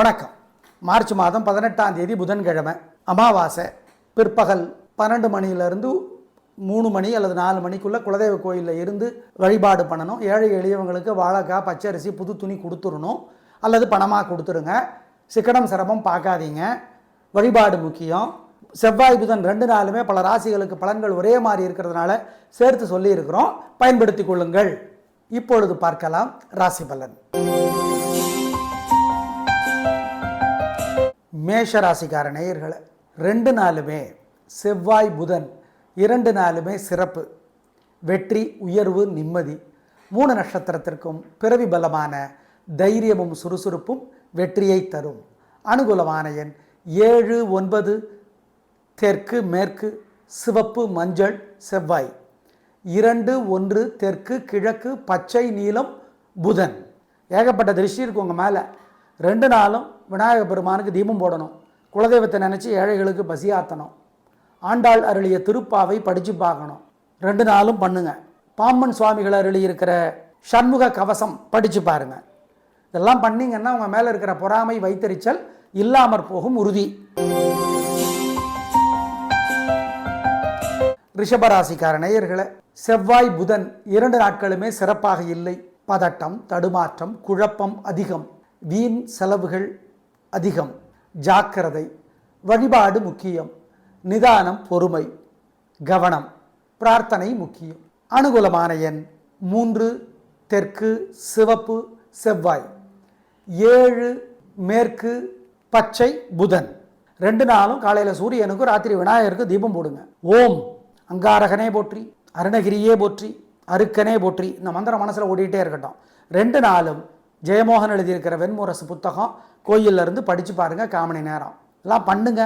வணக்கம். மார்ச் மாதம் 18ஆம் தேதி புதன்கிழமை, அமாவாசை. பிற்பகல் 12 மணியிலிருந்து 3 மணி அல்லது 4 மணிக்குள்ளே குலதெய்வ கோயிலில் இருந்து வழிபாடு பண்ணணும். ஏழை எளியவங்களுக்கு வாழைக்காய், பச்சரிசி, புது துணி கொடுத்துடணும் அல்லது பணமாக கொடுத்துருங்க. சிக்கனம் சிரமம் பார்க்காதீங்க. வழிபாடு முக்கியம். செவ்வாய் புதன் 2 நாளுமே பல ராசிகளுக்கு பலன்கள் ஒரே மாதிரி இருக்கிறதுனால சேர்த்து சொல்லியிருக்கிறோம், பயன்படுத்தி கொள்ளுங்கள். இப்பொழுது பார்க்கலாம் ராசி பலன். மேஷ ராசிக்கார நேயர்களை 2 நாளுமே செவ்வாய் புதன் 2 நாளுமே சிறப்பு. வெற்றி, உயர்வு, நிம்மதி. 3 நட்சத்திரத்திற்கும் பிறவி பலமான தைரியமும் சுறுசுறுப்பும் வெற்றியை தரும். அனுகூலமான எண் 7, 9, தெற்கு, மேற்கு, சிவப்பு, மஞ்சள், செவ்வாய். 2, 1 தெற்கு, கிழக்கு, பச்சை, நீலம், புதன். ஏகப்பட்ட திருஷ்டி இருக்கு உங்கள் மேலே. 2 நாளும் விநாயகர் பெருமானுக்கு தீபம் போடணும். குலதெய்வத்தை நினச்சி ஏழைகளுக்கு பசியாற்றணும். ஆண்டாள் அருளிய திருப்பாவை படித்து பார்க்கணும். 2 நாளும் பண்ணுங்க. பாம்பன் சுவாமிகள் அருளி இருக்கிற சண்முக கவசம் படித்து பாருங்க. இதெல்லாம் பண்ணிங்கன்னா உங்கள் மேலே இருக்கிற பொறாமை, வைத்தறிச்சல் இல்லாமற் போகும் உறுதி. ரிஷபராசிக்கார நேயர்களை செவ்வாய் புதன் 2 நாட்களுமே சிறப்பாக இல்லை. பதட்டம், தடுமாற்றம், குழப்பம் அதிகம். வீண் செலவுகள் அதிகம். ஜாக்கிரதை. வழிபாடு முக்கியம். நிதானம், பொறுமை, கவனம். பிரார்த்தனை முக்கியம். அனுகூலமான எண் 3 தெற்கு, சிவப்பு, செவ்வாய். 7 மேற்கு, பச்சை, புதன். 2 நாளும் காலையில் சூரியனுக்கு, ராத்திரி விநாயகருக்கு தீபம் போடுங்க. ஓம் அங்காரகனே போற்றி, அருணகிரியே போற்றி, அருக்கனே போற்றி. இந்த மந்திரம் மனசில் ஓடிட்டே இருக்கட்டும். 2 நாளும் ஜெயமோகன் எழுதியிருக்கிற வெண்முரசு புத்தகம் கோயிலில் இருந்து படித்து பாருங்கள். 1/4 மணி நேரம் எல்லாம் பண்ணுங்க.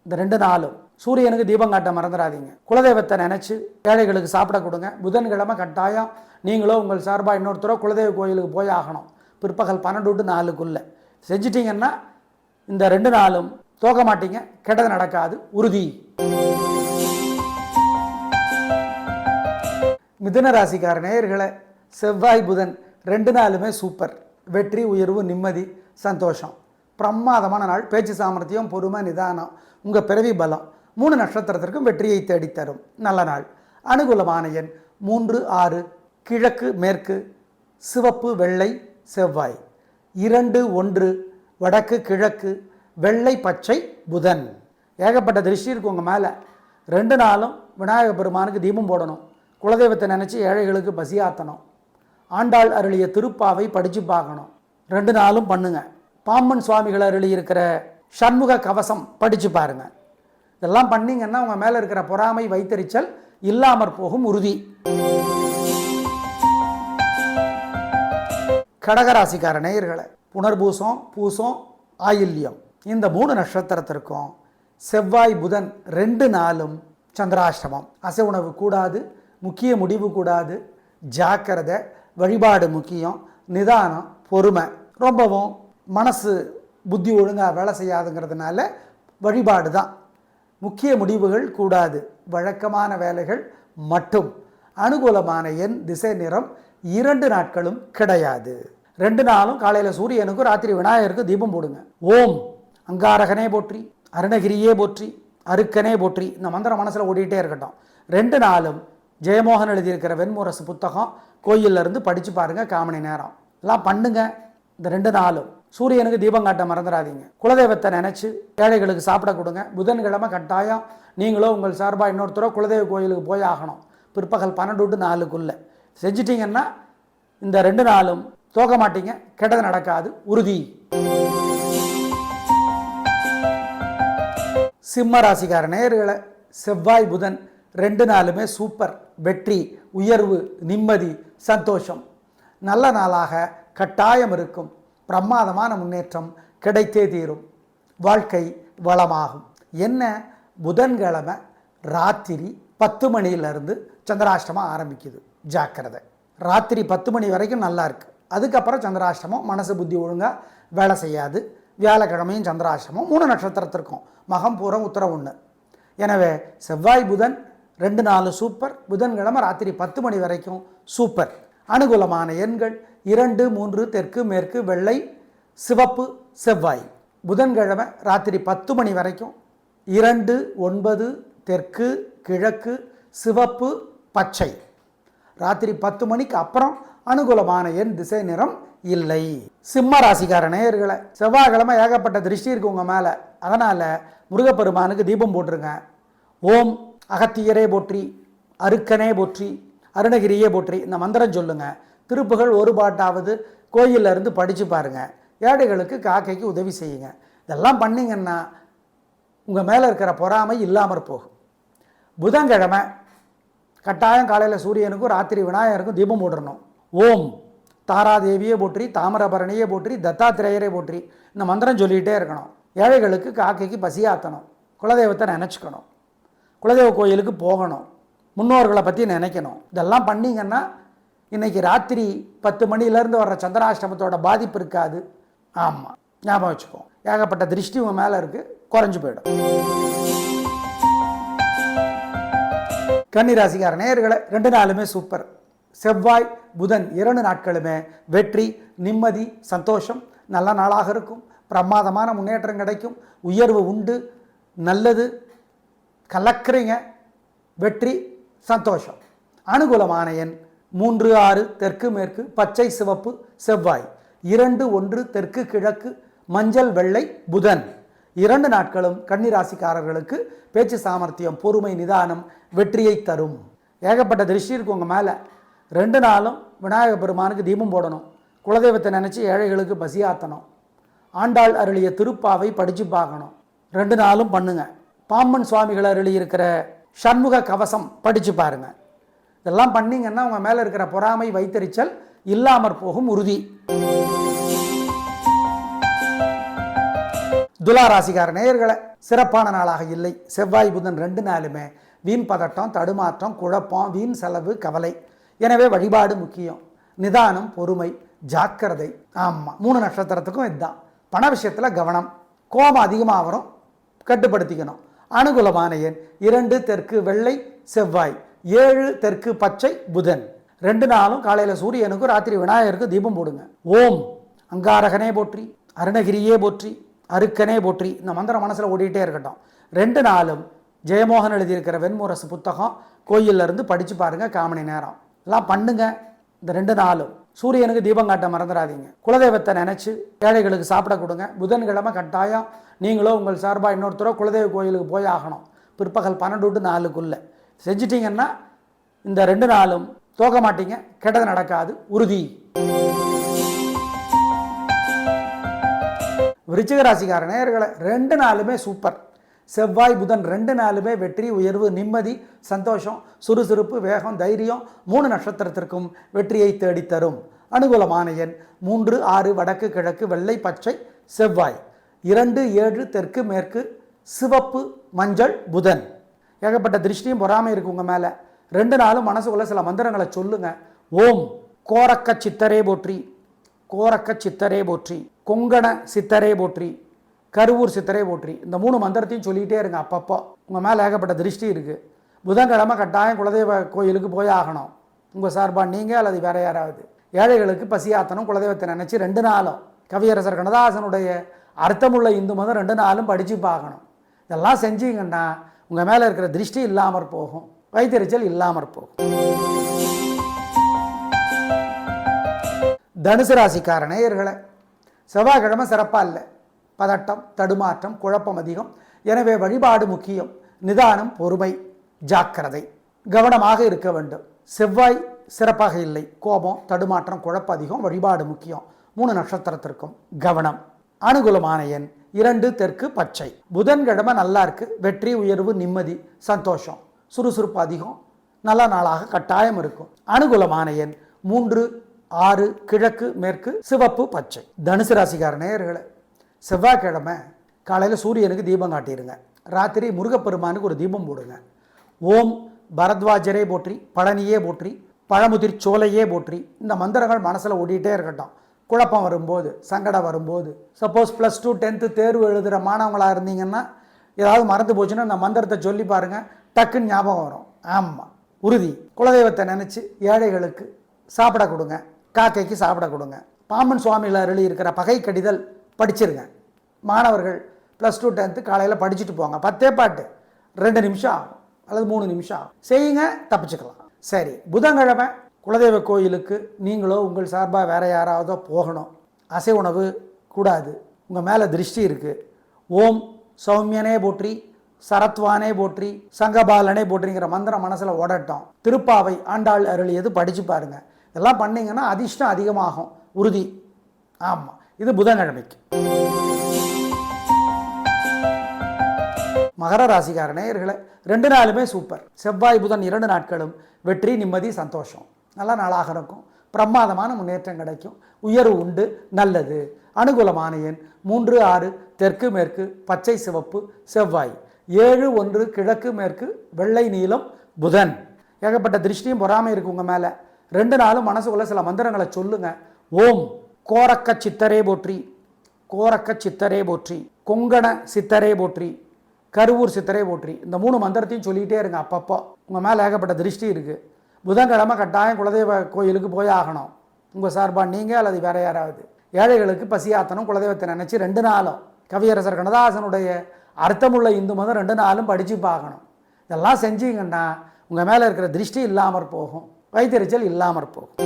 இந்த 2 நாளும் சூரியனுக்கு தீபம் காட்ட மறந்துடாதீங்க. குலதெய்வத்தை நினச்சி ஏழைகளுக்கு சாப்பிட கொடுங்க. புதன்கிழமை கட்டாயம் நீங்களோ உங்கள் சார்பாக இன்னொருத்தரோ குலதெய்வ கோயிலுக்கு போய் ஆகணும். பிற்பகல் 12 to 4 செஞ்சிட்டிங்கன்னா இந்த 2 நாளும் தோக்க மாட்டீங்க. கெட்டது நடக்காது, உறுதி. மிதுன ராசிக்கார நேயர்களை செவ்வாய் புதன் 2 நாளுமே சூப்பர். வெற்றி, உயர்வு, நிம்மதி, சந்தோஷம். பிரமாதமான நாள். பேச்சு சாமர்த்தியம், பொறுமை, நிதானம், உங்கள் பிறவி பலம் 3 நட்சத்திரத்திற்கும் வெற்றியை தேடித்தரும் நல்ல நாள். அனுகூலமான எண் 3, 6 கிழக்கு, மேற்கு, சிவப்பு, வெள்ளை, செவ்வாய். 2, 1 வடக்கு, கிழக்கு, வெள்ளை, பச்சை, புதன். ஏகப்பட்ட திருஷ்டி இருக்கு உங்கள் மேலே. 2 நாளும் விநாயகர் பெருமானுக்கு தீபம் போடணும். குலதெய்வத்தை நினச்சி ஏழைகளுக்கு பசியாற்றணும். ஆண்டாள் அருளிய திருப்பாவை படித்து பார்க்கணும். 2 நாளும் பண்ணுங்க. பாம்பன் சுவாமிகள் அருளி இருக்கிற சண்முக கவசம் படித்து பாருங்க. இதெல்லாம் பண்ணிங்கன்னா உங்கள் மேலே இருக்கிற பொறாமை, வைத்தறிச்சல் இல்லாமற் போகும் உறுதி. கடகராசிக்கார நேயர்களை புனர்பூசம், பூசம், ஆயில்யம் இந்த 3 நட்சத்திரத்திற்கும் செவ்வாய் புதன் 2 நாளும் சந்திராஷ்டமம். அசை உணவு கூடாது, முக்கிய முடிவு கூடாது. ஜாக்கிரதை. வழிபாடு முக்கியம். நிதானம், பொறுமை. ரொம்பவும் மனசு புத்தி ஒழுங்காக வேலை செய்யாதுங்கிறதுனால வழிபாடு தான். முக்கிய முடிவுகள் கூடாது. வழக்கமான வேலைகள் மட்டும். அனுகூலமான எண், திசை, நிறம் 2 நாட்களும் கிடையாது. 2 நாளும் காலையில் சூரியனுக்கு, ராத்திரி விநாயகருக்கு தீபம் போடுங்க. ஓம் அங்காரகனே போற்றி, அருணகிரியே போற்றி, அருக்கனே போற்றி. இந்த மந்திரம் மனசில் ஓடிட்டே இருக்கட்டும். 2 நாளும் ஜெயமோகன் எழுதியிருக்கிற வெண்முரசு புத்தகம் கோயிலில் இருந்து படித்து பாருங்கள். 1/4 மணி நேரம் எல்லாம் பண்ணுங்க. இந்த 2 நாளும் சூரியனுக்கு தீபம் காட்ட மறந்துடாதீங்க. குலதெய்வத்தை நினச்சி ஏழைகளுக்கு சாப்பிட கொடுங்க. புதன்கிழமை கட்டாயம் நீங்களோ உங்கள் சார்பாக இன்னொருத்தரோ குலதெய்வ கோயிலுக்கு போய் ஆகணும். பிற்பகல் 12 to 4 செஞ்சிட்டிங்கன்னா இந்த 2 நாளும் தோக்க மாட்டீங்க. கெட்டது நடக்காது, உறுதி. சிம்ம ராசிக்கார நேயர்களை செவ்வாய் புதன் 2 நாளுமே சூப்பர். வெற்றி, உயர்வு, நிம்மதி, சந்தோஷம். நல்ல நாளாக கட்டாயம் இருக்கும். பிரமாதமான முன்னேற்றம் கிடைத்தே தீரும். வாழ்க்கை வளமாகும். என்ன, புதன்கிழமை ராத்திரி 10 மணியிலிருந்து சந்திராஷ்டமம் ஆரம்பிக்குது. ஜாக்கிரதை. ராத்திரி 10 மணி வரைக்கும் நல்லா இருக்குது. அதுக்கப்புறம் சந்திராஷ்டமம். மனசு புத்தி ஒழுங்காக வேலை செய்யாது. வியாழக்கிழமையும் சந்திராஷ்டமம். 3 நட்சத்திரத்திற்கும் மகம், பூரம், உத்திரம் 1. எனவே செவ்வாய் புதன் 2 நாள் சூப்பர். புதன்கிழமை ராத்திரி 10 மணி வரைக்கும் சூப்பர். அனுகூலமான எண்கள் 2, 3 தெற்கு, மேற்கு, வெள்ளை, சிவப்பு, செவ்வாய். புதன்கிழமை ராத்திரி 10 மணி வரைக்கும் 2, 9 தெற்கு கிழக்கு சிவப்பு பச்சை. ராத்திரி 10 மணிக்கு அப்புறம் அனுகூலமான எண் திசை நிறம் இல்லை. சிம்ம ராசிக்கார நேயர்களை, செவ்வாய்க்கிழமை ஏகப்பட்ட திருஷ்டி இருக்கு உங்கள் மேலே. அதனால் முருகப்பெருமானுக்கு தீபம் போட்டுருங்க. ஓம் அகத்தியரே போற்றி, அருக்கனே போற்றி, அருணகிரியே போற்றி இந்த மந்திரம் சொல்லுங்கள். திருப்புகள் ஒரு பாட்டாவது கோயிலில் இருந்து படித்து பாருங்கள். ஏழைகளுக்கு காக்கைக்கு உதவி செய்யுங்க. இதெல்லாம் பண்ணிங்கன்னா உங்கள் மேலே இருக்கிற பொறாமை இல்லாமற் போகும். புதன்கிழமை கட்டாயம் காலையில் சூரியனுக்கும் ராத்திரி விநாயகருக்கும் தீபம் போட்டுடணும். ஓம் தாராதேவியே போற்றி, தாமிரபரணியே போற்றி, தத்தாத்திரேயரே போற்றி இந்த மந்திரம் சொல்லிகிட்டே இருக்கணும். ஏழைகளுக்கு காக்கைக்கு பசியாற்றணும். குலதெய்வத்தை நினச்சிக்கணும். குலதெய்வ கோயிலுக்கு போகணும். முன்னோர்களை பற்றி நினைக்கணும். இதெல்லாம் பண்ணிங்கன்னா இன்றைக்கி ராத்திரி 10 மணிலேருந்து வர்ற சந்திராஷ்டமத்தோட பாதிப்பு இருக்காது. ஆமாம், ஞாபகம் வச்சுக்கோ. ஏகப்பட்ட திருஷ்டி உங்கள் மேலே இருக்குது, குறைஞ்சி போயிடும். கன்னிராசிக்கார நேயர்களை, 2 நாளுமே சூப்பர். செவ்வாய் புதன் 2 நாட்களுமே வெற்றி, நிம்மதி, சந்தோஷம், நல்ல நாளாக இருக்கும். பிரமாதமான முன்னேற்றம் கிடைக்கும். உயர்வு உண்டு. நல்லது கலக்கிறீங்க. வெற்றி, சந்தோஷம். அனுகூலமான எண் 3, 6 தெற்கு மேற்கு பச்சை சிவப்பு செவ்வாய். 2, 1 தெற்கு கிழக்கு மஞ்சள் வெள்ளை புதன். 2 நாட்களும் கன்னிராசிக்காரர்களுக்கு பேச்சு சாமர்த்தியம், பொறுமை, நிதானம் வெற்றியை தரும். ஏகப்பட்ட திருஷ்டி இருக்கு உங்கள் மேலே. 2 நாளும் விநாயகர் பெருமானுக்கு தீபம் போடணும். குலதெய்வத்தை நினச்சி ஏழைகளுக்கு பசியாற்றணும். ஆண்டாள் அருளிய திருப்பாவை படித்து பார்க்கணும். 2 நாளும் பண்ணுங்க. பாம்பன் சுவாமிகள் அருளி இருக்கிற சண்முக கவசம் படித்து பாருங்க. இதெல்லாம் பண்ணிங்கன்னா உங்கள் மேலே இருக்கிற பொறாமை வைத்தறிச்சல் இல்லாமற் போகும் உறுதி. துலா ராசிக்கார நேயர்களை, சிறப்பான நாளாக இல்லை. செவ்வாய் புதன் 2 நாளுமே வீண் பதட்டம், தடுமாற்றம், குழப்பம், வீண் செலவு, கவலை. எனவே வழிபாடு முக்கியம். நிதானம், பொறுமை, ஜாக்கிரதை. ஆமாம், 3 நட்சத்திரத்துக்கும் இதுதான். பண விஷயத்தில் கவனம். கோபம் அதிகமாக வரும், கட்டுப்படுத்திக்கணும். அனுகூலமான எண் 2 தெற்கு வெள்ளை செவ்வாய். 7 தெற்கு பச்சை புதன். 2 நாளும் காலையில் சூரியனுக்கும் ராத்திரி விநாயகருக்கும் தீபம் போடுங்க. ஓம் அங்காரகனே போற்றி, அருணகிரியே போற்றி, அருக்கனே போற்றி இந்த மந்திரம் மனசில் ஓடிக்கிட்டே இருக்கட்டும். 2 நாளும் ஜெயமோகன் எழுதியிருக்கிற வெண்முரசு புத்தகம் கோயிலில் இருந்து படித்து பாருங்கள். 1/4 மணி நேரம் எல்லாம் பண்ணுங்க. இந்த 2 நாளும் சூரியனுக்கு தீபம் காட்ட மறந்துடாதீங்க. குலதெய்வத்தை நினச்சி ஏழைகளுக்கு சாப்பிட கொடுங்க. புதன்கிழமை கட்டாயம் நீங்களோ உங்கள் சார்பாக இன்னொருத்தரோ குலதெய்வ கோயிலுக்கு போய் ஆகணும். பிற்பகல் 12 to 4 செஞ்சிட்டிங்கன்னா இந்த 2 நாளும் தோக்க மாட்டீங்க. கெட்டது நடக்காது, உறுதி. விருச்சிக ராசிக்கார நேயர்களை, 2 நாளுமே சூப்பர். செவ்வாய் புதன் 2 நாளுமே வெற்றி, உயர்வு, நிம்மதி, சந்தோஷம், சுறுசுறுப்பு, வேகம், தைரியம். 3 நட்சத்திரத்திற்கும் வெற்றியை தேடித்தரும். அனுகூலமான எண் 3, 6 வடக்கு கிழக்கு வெள்ளை பச்சை செவ்வாய். 2, 7 தெற்கு மேற்கு சிவப்பு மஞ்சள் புதன். ஏகப்பட்ட திருஷ்டியும் பொறாமை இருக்கு உங்கள் மேலே. 2 நாளும் மனசுக்குள்ள சில மந்திரங்களை சொல்லுங்க. ஓம் கோரக்க சித்தரே போற்றி, கோரக்க சித்தரே போற்றி, கொங்கண சித்தரே போற்றி, கருவூர் சித்தரே போற்றி இந்த 3 மந்திரத்தையும் சொல்லிகிட்டே இருங்க. அப்பப்போ உங்கள் மேலே ஏகப்பட்ட திருஷ்டி இருக்குது. புதன்கிழமை கட்டாயம் குலதெய்வ கோயிலுக்கு போய் ஆகணும். உங்கள் சார்பாக நீங்கள் அல்லது வேற யாராவது. ஏழைகளுக்கு பசியாத்தனும் குலதெய்வத்தை நினச்சி 2 நாளும் கவியரசர் கண்ணதாசனுடைய அர்த்தமுள்ள இந்து மதம் 2 நாளும் படித்து பார்க்கணும். இதெல்லாம் செஞ்சீங்கன்னா உங்கள் மேலே இருக்கிற திருஷ்டி இல்லாமற் போகும், வைத்தறிச்சல் இல்லாமற் போகும். தனுசு ராசிக்கார நேயர்களை, செவ்வாய்க்கிழமை சிறப்பாக இல்லை. பதட்டம், தடுமாற்றம், குழப்பம் அதிகம். எனவே வழிபாடு முக்கியம். நிதானம், பொறுமை, ஜாக்கிரதை, கவனமாக இருக்க வேண்டும். செவ்வாய் சிறப்பாக இல்லை. கோபம், தடுமாற்றம், குழப்பம் அதிகம். வழிபாடு முக்கியம். 3 நட்சத்திரத்திற்கும் கவனம். அனுகூலமான எண் 2 தெற்கு பச்சை. புதன்கிழமை நல்லா இருக்கு. வெற்றி, உயர்வு, நிம்மதி, சந்தோஷம், சுறுசுறுப்பு அதிகம். நல்ல நாளாக கட்டாயம் இருக்கும். அனுகூலமான எண் 3, 6 கிழக்கு மேற்கு சிவப்பு பச்சை. தனுசு ராசிக்கார நேயர்களை, செவ்வாய்க்கிழமை காலையில் சூரியனுக்கு தீபம் காட்டிடுங்க. ராத்திரி முருகப்பெருமானுக்கு ஒரு தீபம் போடுங்க. ஓம் பரத்வாஜரே போற்றி, பழனியே போற்றி, பழமுதிர் சோலையே போற்றி இந்த மந்திரங்கள் மனசில் ஓடிட்டே இருக்கட்டும். குழப்பம் வரும்போது, சங்கடம் வரும்போது, சப்போஸ் +2 10th தேர்வு எழுதுகிற மாணவங்களாக இருந்தீங்கன்னா ஏதாவது மறந்து போச்சுன்னா இந்த மந்திரத்தை சொல்லி பாருங்கள், டக்குன்னு ஞாபகம் வரும். ஆமாம், உறுதி. குலதெய்வத்தை நினச்சி ஏழைகளுக்கு சாப்பிட கொடுங்க. காக்கைக்கு சாப்பிட கொடுங்க. பாம்பன் சுவாமியில் அருளி இருக்கிற பகை கடிதல் படிச்சிருங்க. மாணவர்கள் +2 10th காலையில் படிச்சுட்டு போங்க. 10 பாட்டு 2 நிமிஷம் ஆகும் அல்லது 3 நிமிஷம் ஆகும். செய்யுங்க, தப்பிச்சுக்கலாம். சரி, புதன்கிழமை குலதெய்வ கோயிலுக்கு நீங்களோ உங்கள் சார்பாக வேறு யாராவதோ போகணும். அசைவ உணவு கூடாது. உங்கள் மேலே திருஷ்டி இருக்குது. ஓம் சௌமியனே போற்றி, சரத்வானே போற்றி, சங்கபாலனே போற்றிங்கிற மந்திரம் மனசில் ஓடட்டும். திருப்பாவை ஆண்டாள் அருளியது படித்து பாருங்கள். இதெல்லாம் பண்ணிங்கன்னா அதிர்ஷ்டம் அதிகமாகும், உறுதி. ஆமாம், இது புதன்கிழமைக்கு. மகர ராசிக்கார நேயர்களே, 2 நாளுமே சூப்பர். செவ்வாய் புதன் 2 நாட்களும் வெற்றி, நிம்மதி, சந்தோஷம். நல்ல நாளாக இருக்கும். பிரமாதமான முன்னேற்றம் கிடைக்கும். உயர்வு உண்டு, நல்லது. அனுகூலமான எண் 3 6 தெற்கு மேற்கு பச்சை சிவப்பு செவ்வாய். 7 1 கிழக்கு மேற்கு வெள்ளை நீலம் புதன். ஏகப்பட்ட திருஷ்டியும் பொறாமை இருக்கு உங்கள் மேலே. 2 நாளும் மனசுக்குள்ள சில மந்திரங்களை சொல்லுங்க. ஓம் கோரக்க சித்தரே போற்றி, கோரக்க சித்தரே போற்றி, கொங்கண சித்தரே போற்றி, கருவூர் சித்தரே போற்றி. இந்த 3 மந்திரத்தையும் சொல்லிகிட்டே இருங்க. அப்பப்போ உங்கள் மேலே ஏகப்பட்ட திருஷ்டி இருக்குது. புதன்கிழமை கட்டாயம் குலதெய்வ கோயிலுக்கு போய் ஆகணும். உங்கள் சார்பாக நீங்கள் அல்லது வேற யாராவது. ஏழைகளுக்கு பசியாத்தனும் குலதெய்வத்தை நினச்சி 2 நாளும் கவியரசர் கண்ணதாசனுடைய அர்த்தமுள்ள இந்து மதம் 2 நாளும் படித்து பார்க்கணும். இதெல்லாம் செஞ்சீங்கன்னா உங்கள் மேலே இருக்கிற திருஷ்டி இல்லாமற் போகும், வைத்தறிச்சல் இல்லாமற் போகும்.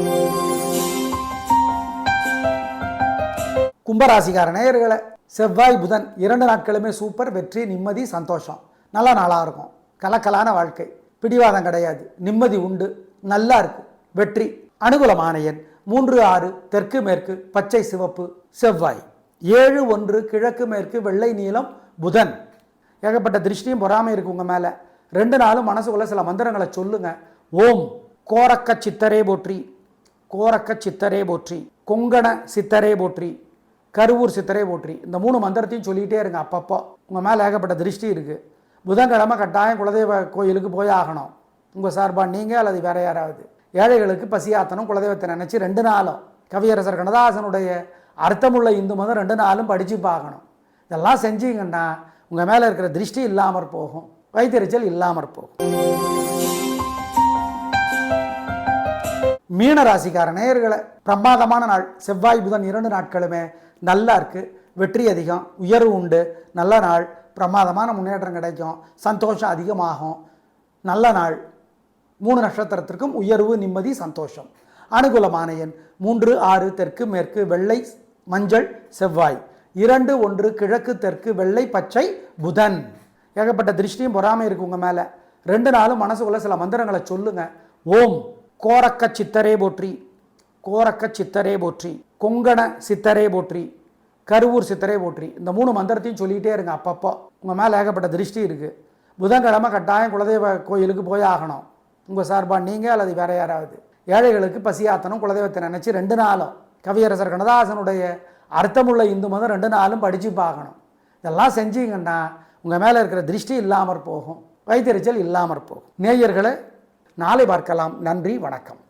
கும்பராசிக்கார நேயர்களை, செவ்வாய் புதன் 2 நாட்களுமே சூப்பர். வெற்றி, நிம்மதி, சந்தோஷம். நல்ல நாளாக இருக்கும். கலக்கலான வாழ்க்கை, பிடிவாதம் கிடையாது, நிம்மதி உண்டு, நல்லா இருக்கும், வெற்றி. அனுகூலமான எண் 3 6 தெற்கு மேற்கு பச்சை சிவப்பு செவ்வாய். 7 1 கிழக்கு மேற்கு வெள்ளை நீலம் புதன். ஏகப்பட்ட திருஷ்டியும் பொறாமை இருக்கு உங்கள் மேலே. 2 நாளும் மனசுக்குள்ள சில மந்திரங்களை சொல்லுங்க. ஓம் கோரக்க சித்தரே போற்றி, கோரக்க சித்தரே போற்றி, கொங்கண சித்தரே போற்றி, கருவூர் சித்தரே போற்றி. இந்த 3 மந்திரத்தையும் சொல்லிகிட்டே இருங்க. அப்பப்போ உங்கள் மேலே ஏகப்பட்ட திருஷ்டி இருக்குது. புதன்கிழமை கட்டாயம் குலதெய்வ கோயிலுக்கு போய் ஆகணும். உங்கள் சார்பாக நீங்கள் அல்லது வேற யாராவது. ஏழைகளுக்கு பசியாத்தனும் குலதெய்வத்தை நினச்சி 2 நாளும் கவியரசர் கண்ணதாசனுடைய அர்த்தமுள்ள இந்து மதம் 2 நாளும் படித்து பார்க்கணும். இதெல்லாம் செஞ்சீங்கன்னா உங்கள் மேலே இருக்கிற திருஷ்டி இல்லாமற் போகும், வைத்தறிச்சல் இல்லாமற் போகும். மீன ராசிக்கார நேயர்களை, பிரமாதமான நாள். செவ்வாய் புதன் 2 நாட்களுமே நல்லா இருக்குது. வெற்றி அதிகம், உயர்வு உண்டு, நல்ல நாள். பிரமாதமான முன்னேற்றம் கிடைக்கும், சந்தோஷம் அதிகமாகும். நல்ல நாள். 3 நட்சத்திரத்திற்கும் உயர்வு, நிம்மதி, சந்தோஷம். அனுகூலமான எண் 3 6 தெற்கு மேற்கு வெள்ளை மஞ்சள் செவ்வாய். 2 1 கிழக்கு தெற்கு வெள்ளை பச்சை புதன். ஏகப்பட்ட திருஷ்டியும் பொறாமை இருக்கு உங்கள் மேலே. 2 நாளும் மனசுக்குள்ள சில மந்திரங்களை சொல்லுங்க. ஓம் கோரக்க சித்தரே போற்றி, கோரக்க சித்தரே போற்றி, கொங்கண சித்தரே போற்றி, கருவூர் சித்தரே போற்றி. இந்த 3 மந்திரத்தையும் சொல்லிகிட்டே இருங்க. அப்பப்போ உங்கள் மேலே ஏகப்பட்ட திருஷ்டி இருக்குது. புதன்கிழமை கட்டாயம் குலதெய்வ கோயிலுக்கு போய் ஆகணும். உங்கள் சார்பாக நீங்கள் அல்லது வேற யாராவது. ஏழைகளுக்கு பசியாத்தனும் குலதெய்வத்தை நினச்சி 2 நாளும் கவியரசர் கண்ணதாசனுடைய அர்த்தமுள்ள இந்து மதம் 2 நாளும் படித்து பார்க்கணும். இதெல்லாம் செஞ்சீங்கன்னா உங்கள் மேலே இருக்கிற திருஷ்டி இல்லாமற் போகும், வைத்தறிச்சல் இல்லாமற் போகும். நேயர்களை, நாளை பார்க்கலாம். நன்றி, வணக்கம்.